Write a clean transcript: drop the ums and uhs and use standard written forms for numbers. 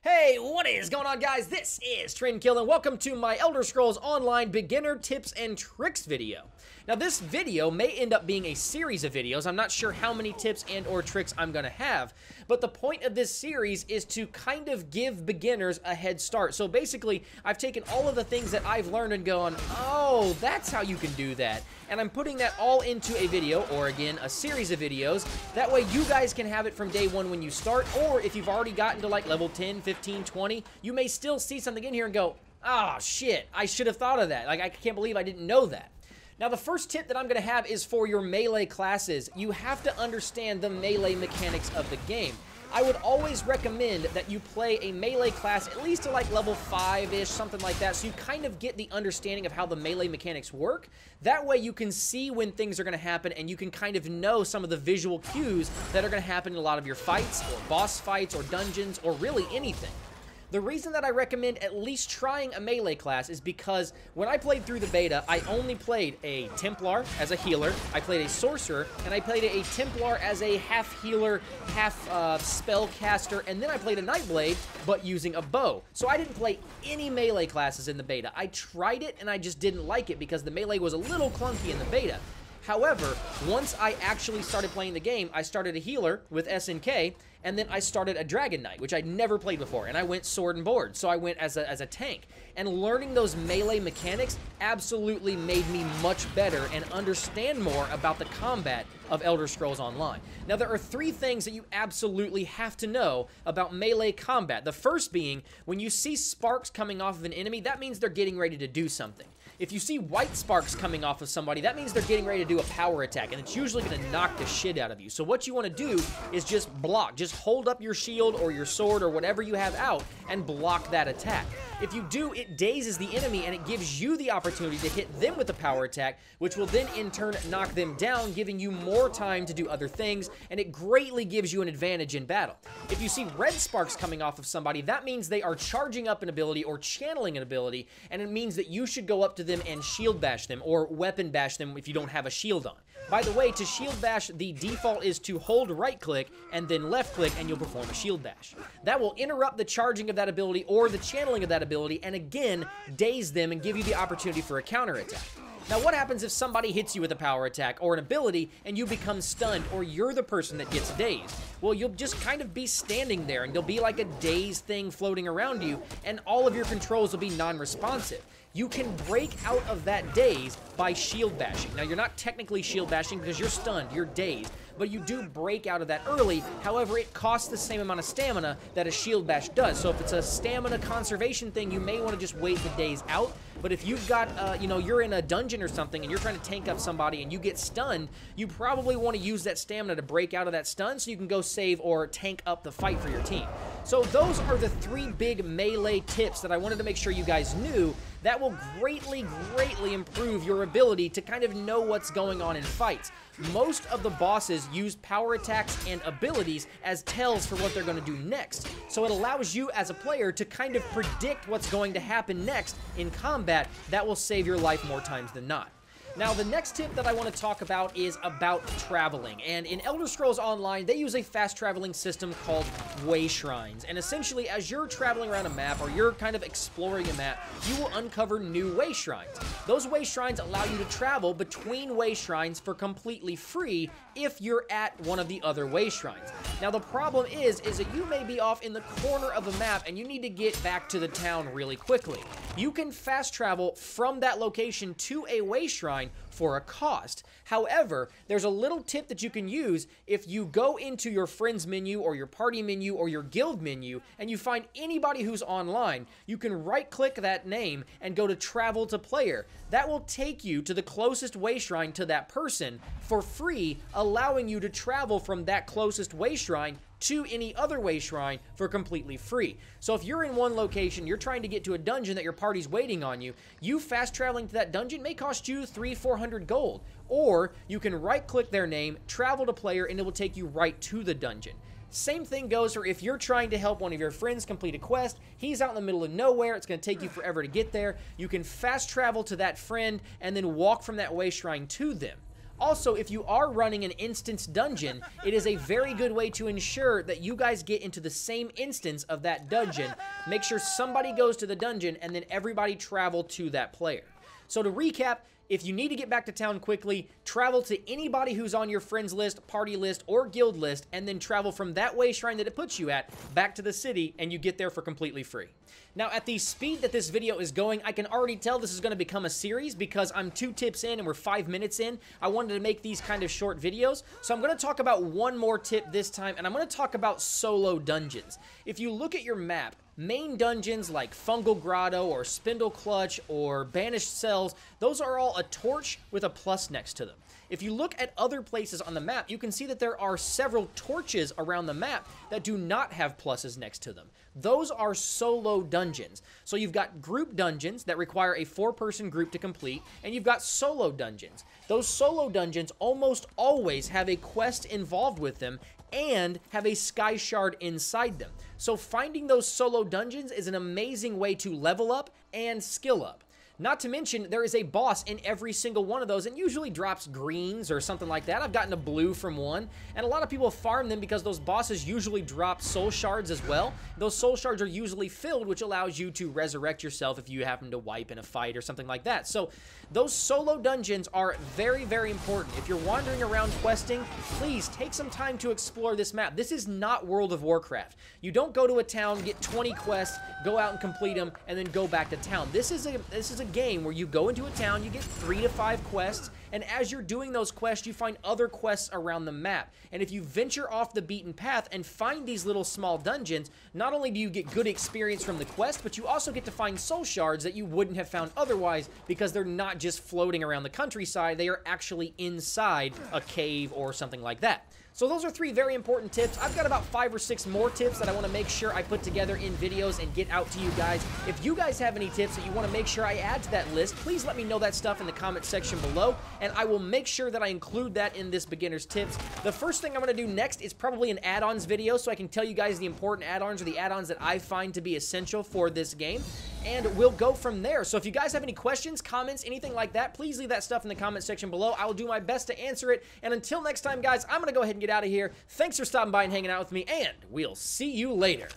Hey, what is going on, guys? This is Trendkill, and welcome to my Elder Scrolls Online beginner tips and tricks video. Now, this video may end up being a series of videos. I'm not sure how many tips and or tricks I'm gonna have, but the point of this series is to kind of give beginners a head start. So basically, I've taken all of the things that I've learned and gone, oh, that's how you can do that. And I'm putting that all into a video, or again, a series of videos. That way you guys can have it from day one when you start, or if you've already gotten to like level 10, 15, 20, you may still see something in here and go, oh shit, I should have thought of that. Like, I can't believe I didn't know that. Now, the first tip that I'm going to have is for your melee classes. You have to understand the melee mechanics of the game. I would always recommend that you play a melee class at least to like level 5-ish, something like that, so you kind of get the understanding of how the melee mechanics work. That way you can see when things are going to happen, and you can kind of know some of the visual cues that are going to happen in a lot of your fights, or boss fights, or dungeons, or really anything. The reason that I recommend at least trying a melee class is because when I played through the beta, I only played a Templar as a healer, I played a Sorcerer, and I played a Templar as a half healer, half spellcaster, and then I played a Nightblade, but using a bow. So I didn't play any melee classes in the beta. I tried it, and I just didn't like it because the melee was a little clunky in the beta. However, once I actually started playing the game, I started a healer with SNK, and then I started a Dragon Knight, which I'd never played before, and I went sword and board, so I went as a tank. And learning those melee mechanics absolutely made me much better and understand more about the combat of Elder Scrolls Online. Now, there are 3 things that you absolutely have to know about melee combat. The first being, when you see sparks coming off of an enemy, that means they're getting ready to do something. If you see white sparks coming off of somebody, that means they're getting ready to do a power attack, and it's usually going to knock the shit out of you. So what you want to do is just block. Just hold up your shield or your sword or whatever you have out and block that attack. If you do, it dazes the enemy, and it gives you the opportunity to hit them with a power attack, which will then in turn knock them down, giving you more time to do other things, and it greatly gives you an advantage in battle. If you see red sparks coming off of somebody, that means they are charging up an ability or channeling an ability, and it means that you should go up to them and shield bash them, or weapon bash them if you don't have a shield on. By the way, to shield bash, the default is to hold right click and then left click, and you'll perform a shield bash. That will interrupt the charging of that ability or the channeling of that ability, and again, daze them and give you the opportunity for a counter attack. Now, what happens if somebody hits you with a power attack or an ability and you become stunned, or you're the person that gets dazed? Well, you'll just kind of be standing there, and there'll be like a dazed thing floating around you, and all of your controls will be non-responsive. You can break out of that daze by shield bashing. Now, you're not technically shield bashing because you're stunned, you're dazed, but you do break out of that early. However, it costs the same amount of stamina that a shield bash does. So if it's a stamina conservation thing, you may want to just wait the daze out. But if you've got, you're in a dungeon or something and you're trying to tank up somebody and you get stunned, you probably want to use that stamina to break out of that stun so you can go save or tank up the fight for your team. So those are the 3 big melee tips that I wanted to make sure you guys knew that will greatly, greatly improve your ability to kind of know what's going on in fights. Most of the bosses use power attacks and abilities as tells for what they're going to do next. So it allows you as a player to kind of predict what's going to happen next in combat. That will save your life more times than not. Now, the next tip that I want to talk about is about traveling. And in Elder Scrolls Online, they use a fast traveling system called way shrines. And essentially, as you're traveling around a map, or you're kind of exploring a map, you will uncover new way shrines. Those way shrines allow you to travel between way shrines for completely free if you're at one of the other way shrines. Now, the problem is that you may be off in the corner of a map and you need to get back to the town really quickly. You can fast travel from that location to a way shrine for a cost. However, there's a little tip that you can use. If you go into your friends menu or your party menu or your guild menu and you find anybody who's online, you can right click that name and go to travel to player. That will take you to the closest way shrine to that person for free, allowing you to travel from that closest way shrine to any other way shrine for completely free. So if you're in one location, you're trying to get to a dungeon that your party's waiting on you, you fast traveling to that dungeon may cost you 300-400 gold. Or you can right click their name, travel to player, and it will take you right to the dungeon. Same thing goes for if you're trying to help one of your friends complete a quest. He's out in the middle of nowhere. It's going to take you forever to get there. You can fast travel to that friend and then walk from that way shrine to them. Also, if you are running an instance dungeon, it is a very good way to ensure that you guys get into the same instance of that dungeon. Make sure somebody goes to the dungeon and then everybody travel to that player. So to recap, if you need to get back to town quickly, travel to anybody who's on your friends list, party list, or guild list, and then travel from that way shrine that it puts you at back to the city, and you get there for completely free. Now, at the speed that this video is going, I can already tell this is going to become a series because I'm 2 tips in and we're 5 minutes in. I wanted to make these kind of short videos, so I'm going to talk about one more tip this time, and I'm going to talk about solo dungeons. If you look at your map, main dungeons like Fungal Grotto or Spindle Clutch or Banished Cells, those are all a torch with a plus next to them. If you look at other places on the map, you can see that there are several torches around the map that do not have pluses next to them. Those are solo dungeons. So you've got group dungeons that require a 4-person group to complete, and you've got solo dungeons. Those solo dungeons almost always have a quest involved with them and have a sky shard inside them. So finding those solo dungeons is an amazing way to level up and skill up. Not to mention, there is a boss in every single one of those, and usually drops greens or something like that. I've gotten a blue from one, and a lot of people farm them because those bosses usually drop soul shards as well. Those soul shards are usually filled, which allows you to resurrect yourself if you happen to wipe in a fight or something like that. So those solo dungeons are very, very important. If you're wandering around questing, please take some time to explore this map. This is not World of Warcraft. You don't go to a town, get 20 quests, go out and complete them, and then go back to town. This is a game where you go into a town, you get 3 to 5 quests, and as you're doing those quests, you find other quests around the map. And if you venture off the beaten path and find these little small dungeons, not only do you get good experience from the quest, but you also get to find soul shards that you wouldn't have found otherwise because they're not just floating around the countryside, they are actually inside a cave or something like that. So those are 3 very important tips. I've got about 5 or 6 more tips that I want to make sure I put together in videos and get out to you guys. If you guys have any tips that you want to make sure I add to that list, please let me know that stuff in the comment section below, and I will make sure that I include that in this beginner's tips. The first thing I'm going to do next is probably an add-ons video, so I can tell you guys the important add-ons or the add-ons that I find to be essential for this game, and we'll go from there. So if you guys have any questions, comments, anything like that, please leave that stuff in the comment section below. I will do my best to answer it, and until next time, guys, I'm going to go ahead and get out of here. Thanks for stopping by and hanging out with me, and we'll see you later.